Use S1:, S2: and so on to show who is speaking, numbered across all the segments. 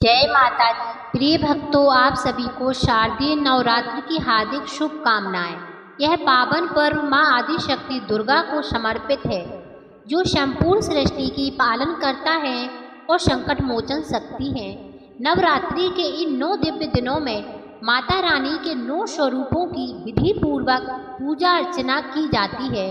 S1: जय माता दी। प्रिय भक्तों, आप सभी को शारदीय नवरात्र की हार्दिक शुभकामनाएं। यह पावन पर्व माँ आदिशक्ति दुर्गा को समर्पित है, जो संपूर्ण सृष्टि की पालन करता है और संकट मोचन शक्ति है। नवरात्रि के इन 9 दिव्य दिनों में माता रानी के 9 स्वरूपों की विधि पूर्वक पूजा अर्चना की जाती है।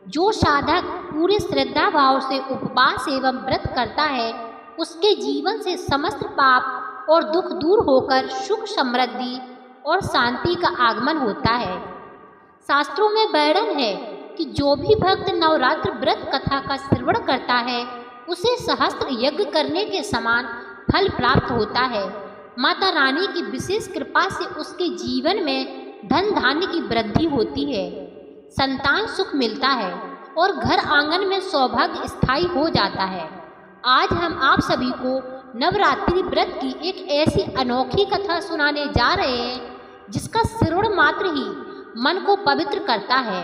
S1: जो साधक पूरे श्रद्धा भाव से उपवास एवं व्रत करता है, उसके जीवन से समस्त पाप और दुख दूर होकर सुख, समृद्धि और शांति का आगमन होता है। शास्त्रों में वर्णन है कि जो भी भक्त नवरात्र व्रत कथा का श्रवण करता है, उसे सहस्त्र यज्ञ करने के समान फल प्राप्त होता है। माता रानी की विशेष कृपा से उसके जीवन में धन धान्य की वृद्धि होती है, संतान सुख मिलता है और घर आंगन में सौभाग्य स्थायी हो जाता है। आज हम आप सभी को नवरात्रि व्रत की एक ऐसी अनोखी कथा सुनाने जा रहे हैं, जिसका श्रवण मात्र ही मन को पवित्र करता है।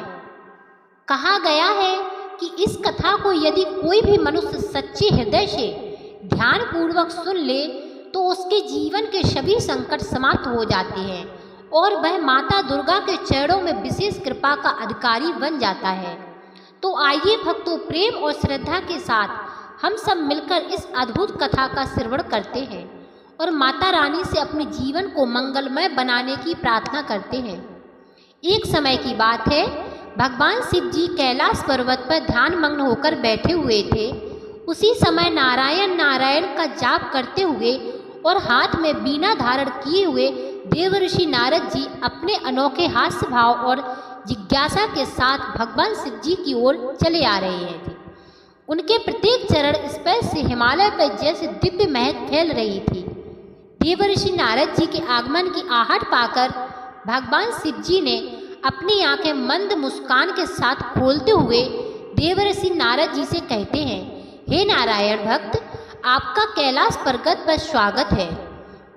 S1: कहा गया है कि इस कथा को यदि कोई भी मनुष्य सच्चे हृदय से ध्यान पूर्वक सुन ले, तो उसके जीवन के सभी संकट समाप्त हो जाते हैं और वह माता दुर्गा के चरणों में विशेष कृपा का अधिकारी बन जाता है। तो आइए भक्तों, प्रेम और श्रद्धा के साथ हम सब मिलकर इस अद्भुत कथा का श्रवण करते हैं और माता रानी से अपने जीवन को मंगलमय बनाने की प्रार्थना करते हैं। एक समय की बात है, भगवान शिव जी कैलाश पर्वत पर ध्यान मग्न होकर बैठे हुए थे। उसी समय नारायण नारायण का जाप करते हुए और हाथ में बीना धारण किए हुए देवर्षि नारद जी अपने अनोखे हास्य भाव और जिज्ञासा के साथ भगवान शिव जी की ओर चले आ रहे थे। उनके प्रत्येक चरण स्पर्श से हिमालय पर जैसे दिव्य महक फैल रही थी। देवर्षि नारद जी के आगमन की आहट पाकर भगवान शिव जी ने अपनी आंखें मंद मुस्कान के साथ खोलते हुए देवर्षि नारद जी से कहते हैं, हे नारायण भक्त, आपका कैलाश पर्वत पर स्वागत है।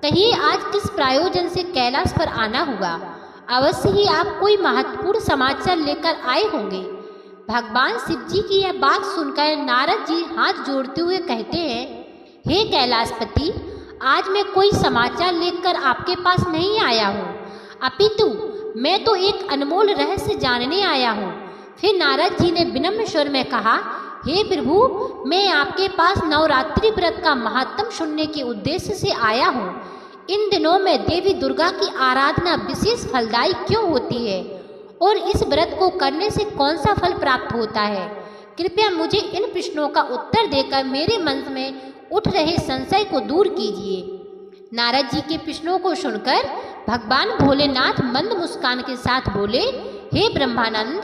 S1: कहिए आज किस प्रयोजन से कैलाश पर आना हुआ? अवश्य ही आप कोई महत्वपूर्ण समाचार लेकर आए होंगे। भगवान शिव जी की यह बात सुनकर नारद जी हाथ जोड़ते हुए कहते हैं, हे कैलाशपति, आज मैं कोई समाचार लेकर आपके पास नहीं आया हूँ, अपितु मैं तो एक अनमोल रहस्य जानने आया हूँ। फिर नारद जी ने विनम्र स्वर में कहा, हे प्रभु, मैं आपके पास नवरात्रि व्रत का महात्म सुनने के उद्देश्य से आया हूँ। इन दिनों में देवी दुर्गा की आराधना विशेष फलदायी क्यों होती है और इस व्रत को करने से कौन सा फल प्राप्त होता है? कृपया मुझे इन प्रश्नों का उत्तर देकर मेरे मन में उठ रहे संशय को दूर कीजिए। नारद जी के प्रश्नों को सुनकर भगवान भोलेनाथ मंद मुस्कान के साथ बोले, हे ब्रह्मानंद,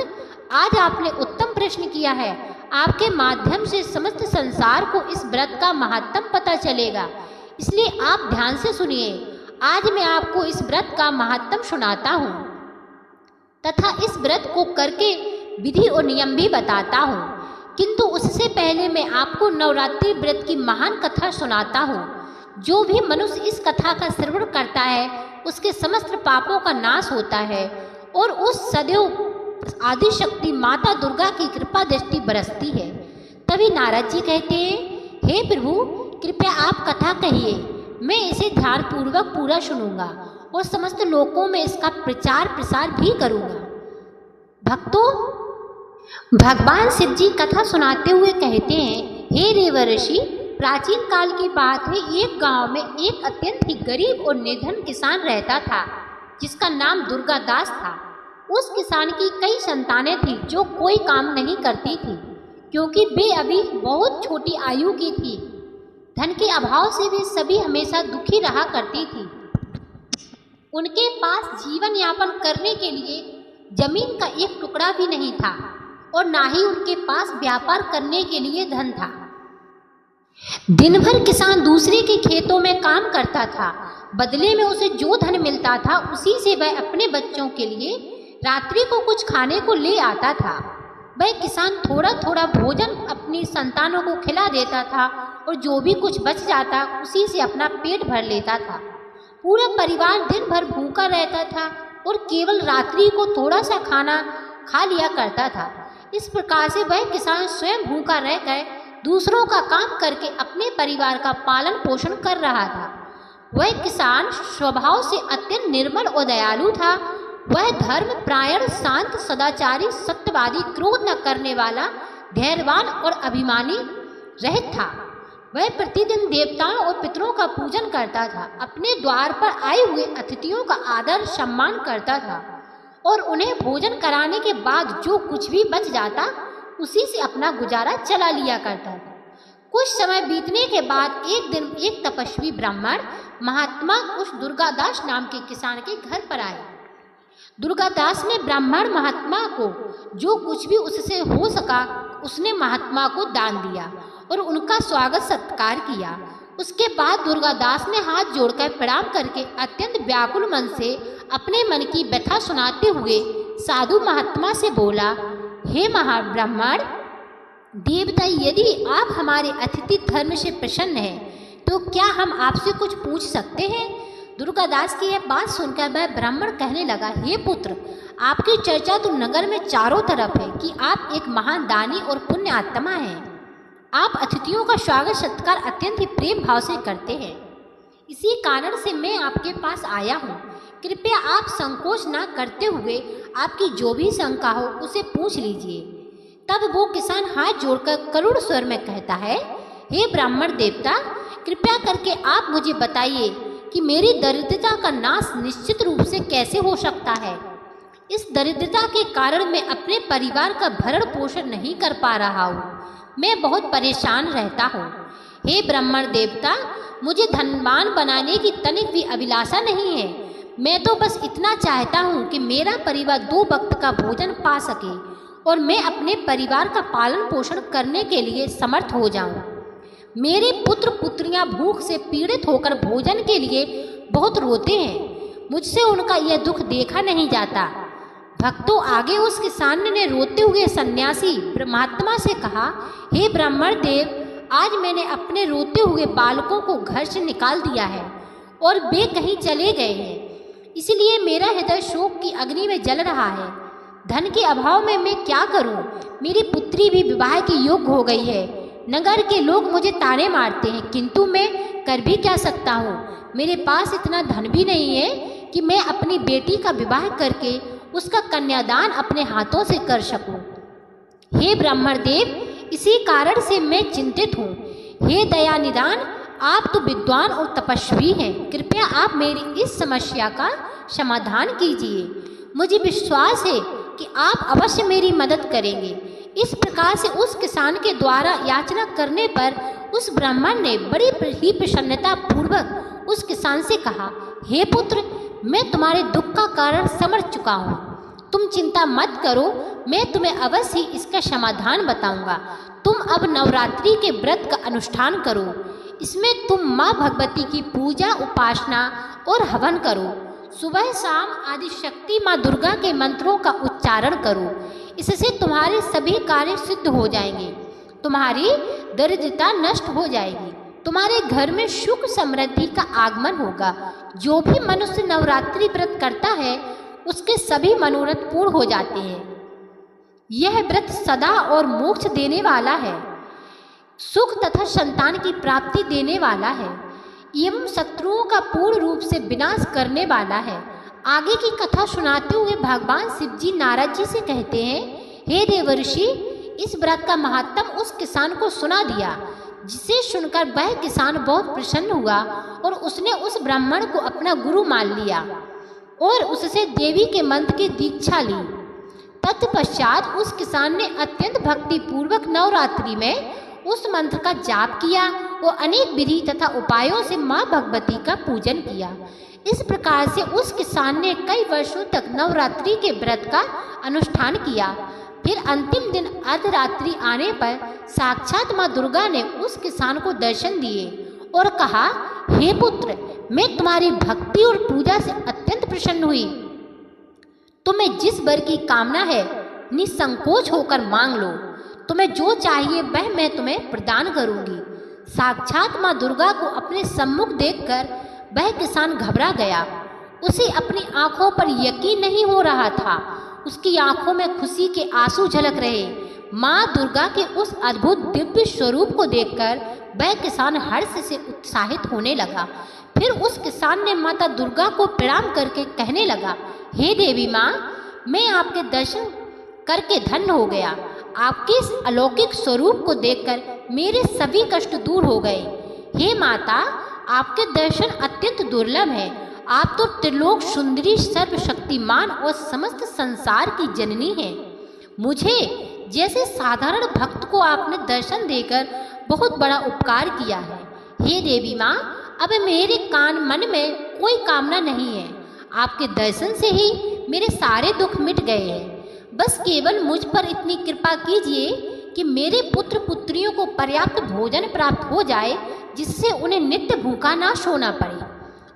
S1: आज आपने उत्तम प्रश्न किया है। आपके माध्यम से समस्त संसार को इस व्रत का महात्म पता चलेगा, इसलिए आप ध्यान से सुनिए। आज मैं आपको इस व्रत का महात्म सुनाता हूँ तथा इस व्रत को करके विधि और नियम भी बताता हूँ। किंतु उससे पहले मैं आपको नवरात्रि व्रत की महान कथा सुनाता हूँ। जो भी मनुष्य इस कथा का श्रवण करता है, उसके समस्त पापों का नाश होता है और उस सदैव आदिशक्ति माता दुर्गा की कृपा दृष्टि बरसती है। तभी नारद जी कहते हैं, हे प्रभु, कृपया आप कथा कहिए, मैं इसे ध्यान पूर्वक पूरा सुनूंगा और समस्त लोकों में इसका प्रचार प्रसार भी करूंगा। भक्तों, भगवान शिव जी कथा सुनाते हुए कहते हैं, हे देवर्षि, प्राचीन काल की बात है, एक गांव में एक अत्यंत ही गरीब और निर्धन किसान रहता था, जिसका नाम दुर्गादास था। उस किसान की कई संतानें थीं जो कोई काम नहीं करती थी, क्योंकि वे अभी बहुत छोटी आयु की थी। धन के अभाव से वे सभी हमेशा दुखी रहा करती थी। उनके पास जीवन यापन करने के लिए जमीन का एक टुकड़ा भी नहीं था और ना ही उनके पास व्यापार करने के लिए धन था। दिन भर किसान दूसरे के खेतों में काम करता था। बदले में उसे जो धन मिलता था, उसी से वह अपने बच्चों के लिए रात्रि को कुछ खाने को ले आता था। वह किसान थोड़ा थोड़ा भोजन अपनी संतानों को खिला देता था और जो भी कुछ बच जाता, उसी से अपना पेट भर लेता था। पूरा परिवार दिन भर भूखा रहता था और केवल रात्रि को थोड़ा सा खाना खा लिया करता था। इस प्रकार से वह किसान स्वयं भूखा रहकर दूसरों का काम करके अपने परिवार का पालन पोषण कर रहा था। वह किसान स्वभाव से अत्यंत निर्मल और दयालु था। वह धर्म प्रायण, शांत, सदाचारी, सत्यवादी, क्रोध न करने वाला, धैर्यवान और अभिमानी रहित था। वह प्रतिदिन देवताओं और पितरों का पूजन करता था, अपने द्वार पर आए हुए अतिथियों का आदर सम्मान करता था और उन्हें भोजन कराने के बाद जो कुछ भी बच जाता उसी से अपना गुजारा चला लिया करता था। कुछ समय बीतने के बाद एक दिन एक तपस्वी ब्राह्मण महात्मा उस दुर्गादास नाम के किसान के घर पर आए। दुर्गादास ने ब्राह्मण महात्मा को जो कुछ भी उससे हो सका उसने महात्मा को दान दिया और उनका स्वागत सत्कार किया। उसके बाद दुर्गादास ने हाथ जोड़कर प्रणाम करके अत्यंत व्याकुल मन से अपने मन की व्यथा सुनाते हुए साधु महात्मा से बोला, हे महाब्राह्मण देवता, यदि आप हमारे अतिथि धर्म से प्रसन्न हैं तो क्या हम आपसे कुछ पूछ सकते हैं? दुर्गादास की यह बात सुनकर वह ब्राह्मण कहने लगा, हे पुत्र, आपकी चर्चा तो नगर में चारों तरफ है कि आप एक महान दानी और पुण्य आत्मा हैं। आप अतिथियों का स्वागत सत्कार अत्यंत ही प्रेम भाव से करते हैं। इसी कारण से मैं आपके पास आया हूँ। कृपया आप संकोच न करते हुए आपकी जो भी शंका हो उसे पूछ लीजिए। तब वो किसान हाथ जोड़कर करुण स्वर में कहता है, हे ब्राह्मण देवता, कृपया करके आप मुझे बताइए कि मेरी दरिद्रता का नाश निश्चित रूप से कैसे हो सकता है। इस दरिद्रता के कारण मैं अपने परिवार का भरण पोषण नहीं कर पा रहा हूँ। मैं बहुत परेशान रहता हूँ। हे ब्राह्मण देवता, मुझे धनवान बनाने की तनिक भी अभिलाषा नहीं है। मैं तो बस इतना चाहता हूँ कि मेरा परिवार 2 वक्त का भोजन पा सके और मैं अपने परिवार का पालन पोषण करने के लिए समर्थ हो जाऊँ। मेरे पुत्र पुत्रियां भूख से पीड़ित होकर भोजन के लिए बहुत रोते हैं। मुझसे उनका यह दुख देखा नहीं जाता। भक्तों, आगे उस किसान ने रोते हुए सन्यासी महात्मा से कहा, हे ब्राह्मण देव, आज मैंने अपने रोते हुए बालकों को घर से निकाल दिया है और वे कहीं चले गए हैं। इसलिए मेरा हृदय शोक की अग्नि में जल रहा है। धन के अभाव में मैं क्या करूं? मेरी पुत्री भी विवाह के योग्य हो गई है। नगर के लोग मुझे ताने मारते हैं, किंतु मैं कर भी क्या सकता हूँ? मेरे पास इतना धन भी नहीं है कि मैं अपनी बेटी का विवाह करके उसका कन्यादान अपने हाथों से कर सकूं। हे ब्राह्मण देव, इसी कारण से मैं चिंतित हूँ। हे दया निदान, आप तो विद्वान और तपस्वी हैं। कृपया आप मेरी इस समस्या का समाधान कीजिए। मुझे विश्वास है कि आप अवश्य मेरी मदद करेंगे। इस प्रकार से उस किसान के द्वारा याचना करने पर उस ब्राह्मण ने बड़ी ही प्रसन्नता पूर्वक उस किसान से कहा, हे पुत्र, मैं तुम्हारे दुख का कारण समझ चुका हूँ। तुम चिंता मत करो, मैं तुम्हें अवश्य ही इसका समाधान बताऊंगा। तुम अब नवरात्रि के व्रत का अनुष्ठान करो। इसमें तुम माँ भगवती की पूजा, उपासना और हवन करो। सुबह शाम आदि शक्ति माँ दुर्गा के मंत्रों का उच्चारण करो। इससे तुम्हारे सभी कार्य सिद्ध हो जाएंगे। तुम्हारी दरिद्रता नष्ट हो जाएगी। तुम्हारे घर में सुख समृद्धि का आगमन होगा। जो भी मनुष्य नवरात्रि व्रत करता है उसके सभी मनोरथ पूर्ण हो जाते हैं। यह व्रत सदा और मोक्ष देने वाला है, सुख तथा संतान की प्राप्ति देने वाला है एवं शत्रुओं का पूर्ण रूप से विनाश करने वाला है। आगे की कथा सुनाते हुए भगवान शिव जी नारद जी से कहते हैं, हे देवर्षि, इस व्रत का महात्म उस किसान को सुना दिया, जिसे सुनकर वह किसान बहुत प्रसन्न हुआ और उसने उस ब्राह्मण को अपना गुरु मान लिया और उससे देवी के मंत्र की दीक्षा ली। तत्पश्चात उस किसान ने अत्यंत भक्ति पूर्वक नवरात्रि में उस मंत्र का जाप किया और अनेक विधि तथा उपायों से माँ भगवती का पूजन किया। इस प्रकार से उस किसान ने कई वर्षों तक नवरात्रि के व्रत का अनुष्ठान किया। फिर अंतिम दिन अर्धरात्रि आने पर साक्षात माँ दुर्गा ने उस किसान को दर्शन दिए और कहा, हे पुत्र, मैं तुम्हारी भक्ति और पूजा से अत्यंत प्रसन्न हुई। तुम्हें जिस वर की कामना है निसंकोच होकर मांग लो। तुम्हें जो चाहिए वह मैं तुम्हें प्रदान करूंगी। साक्षात माँ दुर्गा को अपने सम्मुख देखकर वह किसान घबरा गया। उसे अपनी आंखों पर यकीन नहीं हो रहा था। उसकी आंखों में खुशी के आंसू झलक रहे। माँ दुर्गा के उस अद्भुत दिव्य स्वरूप को देखकर वह किसान हर्ष से उत्साहित होने लगा। फिर उस किसान ने माता दुर्गा को प्रणाम करके कहने लगा, हे देवी माँ, मैं आपके दर्शन करके धन्य हो गया। आपके इस अलौकिक स्वरूप को देखकर मेरे सभी कष्ट दूर हो गए। हे माता, आपके दर्शन अत्यंत दुर्लभ हैं। आप तो त्रिलोक सुंदरी, सर्वशक्तिमान और समस्त संसार की जननी हैं। मुझे जैसे साधारण भक्त को आपने दर्शन देकर बहुत बड़ा उपकार किया है। हे देवी माँ, अब मेरे मन में कोई कामना नहीं है। आपके दर्शन से ही मेरे सारे दुख मिट गए हैं। बस केवल मुझ पर इतनी कृपा कीजिए कि मेरे पुत्र पुत्रियों को पर्याप्त भोजन प्राप्त हो जाए, जिससे उन्हें नित्य भूखा ना सोना पड़े।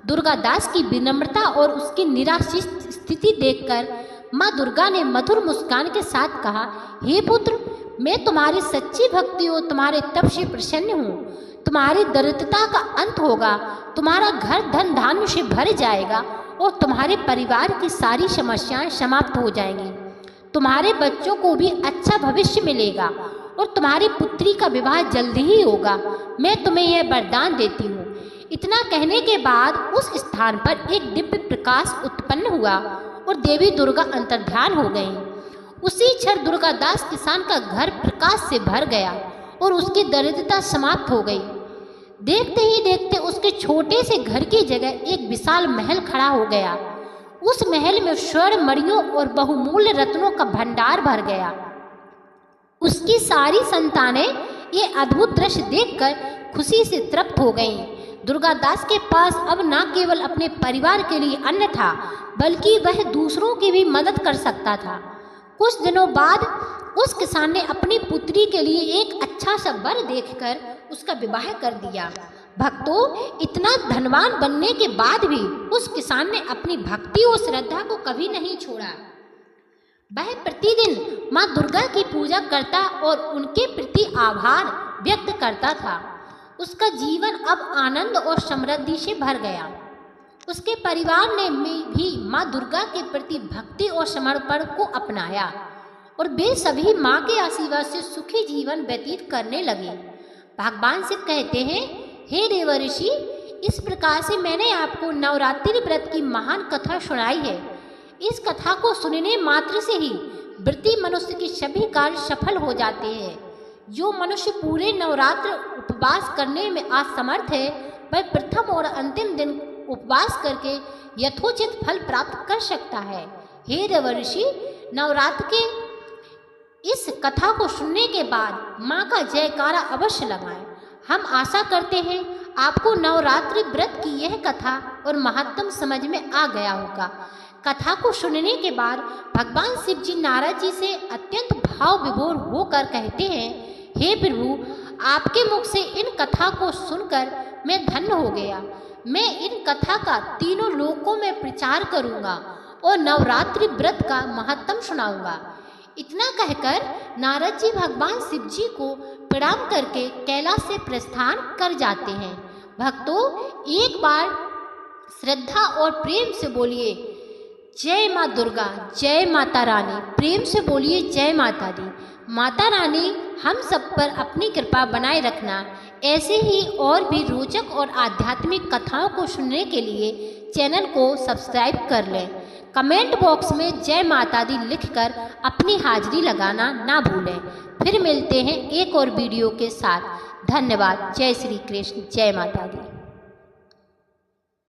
S1: दुर्गा दास की विनम्रता और उसकी निराशित स्थिति देखकर माँ दुर्गा ने मधुर मुस्कान के साथ कहा, हे पुत्र, मैं तुम्हारी सच्ची भक्ति और तुम्हारे तप से प्रसन्न हूँ। तुम्हारी दरिद्रता का अंत होगा, तुम्हारा घर धन धान्य से भर जाएगा और तुम्हारे परिवार की सारी समस्याएं समाप्त हो जाएंगी। तुम्हारे बच्चों को भी अच्छा भविष्य मिलेगा और तुम्हारी पुत्री का विवाह जल्दी ही होगा। मैं तुम्हें यह वरदान देती हूँ। इतना कहने के बाद उस स्थान पर एक दिव्य प्रकाश उत्पन्न हुआ और देवी दुर्गा अंतर्ध्यान हो गईं। उसी क्षण दुर्गा दास किसान का घर प्रकाश से भर गया और उसकी दरिद्रता समाप्त हो गई। देखते ही देखते उसके छोटे से घर की जगह एक विशाल महल खड़ा हो गया। उस महल में स्वर्ण मणियों और बहुमूल्य रत्नों का भंडार भर गया। उसकी सारी संतानें ये अद्भुत दृश्य देखकर खुशी से तृप्त हो गईं। दुर्गा दास के पास अब न केवल अपने परिवार के लिए अन्न था, बल्कि वह दूसरों की भी मदद कर सकता था। कुछ दिनों बाद उस किसान ने अपनी पुत्री के लिए एक अच्छा सा वर देखकर उसका विवाह कर दिया। भक्तों, इतना धनवान बनने के बाद भी उस किसान ने अपनी भक्ति और श्रद्धा को कभी नहीं छोड़ा। वह प्रतिदिन माँ दुर्गा की पूजा करता और उनके प्रति आभार व्यक्त करता था। उसका जीवन अब आनंद और समृद्धि से भर गया। उसके परिवार ने भी माँ दुर्गा के प्रति भक्ति और समर्पण को अपनाया और वे सभी माँ के आशीर्वाद से सुखी जीवन व्यतीत करने लगे। भगवान शिव कहते हैं, हे देवर्षि, इस प्रकार से मैंने आपको नवरात्रि व्रत की महान कथा सुनाई है। इस कथा को सुनने मात्र से ही व्रती मनुष्य के सभी कार्य सफल हो जाते हैं। जो मनुष्य पूरे नवरात्र उपवास करने में असमर्थ है, वह प्रथम और अंतिम दिन उपवास करके यथोचित फल प्राप्त कर सकता है। हे देवर्षि, नवरात्र के इस कथा को सुनने के बाद माँ का जयकारा अवश्य लगाएं। हम आशा करते हैं आपको नवरात्रि व्रत की यह कथा और महात्म समझ में आ गया होगा। कथा को सुनने के बाद भगवान शिव जी नारद जी से अत्यंत भाव विभोर होकर कहते हैं, हे प्रभु, आपके मुख से इन कथा को सुनकर मैं धन्य हो गया। मैं इन कथा का तीनों लोकों में प्रचार करूंगा और नवरात्रि व्रत का महात्म सुनाऊंगा। इतना कहकर नारद जी भगवान शिव जी को प्रणाम करके कैलाश से प्रस्थान कर जाते हैं। भक्तों, एक बार श्रद्धा और प्रेम से बोलिए जय माँ दुर्गा, जय माता रानी। प्रेम से बोलिए जय माता दी। माता रानी हम सब पर अपनी कृपा बनाए रखना। ऐसे ही और भी रोचक और आध्यात्मिक कथाओं को सुनने के लिए चैनल को सब्सक्राइब कर लें। कमेंट बॉक्स में जय माता दी लिखकर अपनी हाजिरी लगाना ना भूलें। फिर मिलते हैं एक और वीडियो के साथ। धन्यवाद। जय श्री कृष्ण, जय माता दी।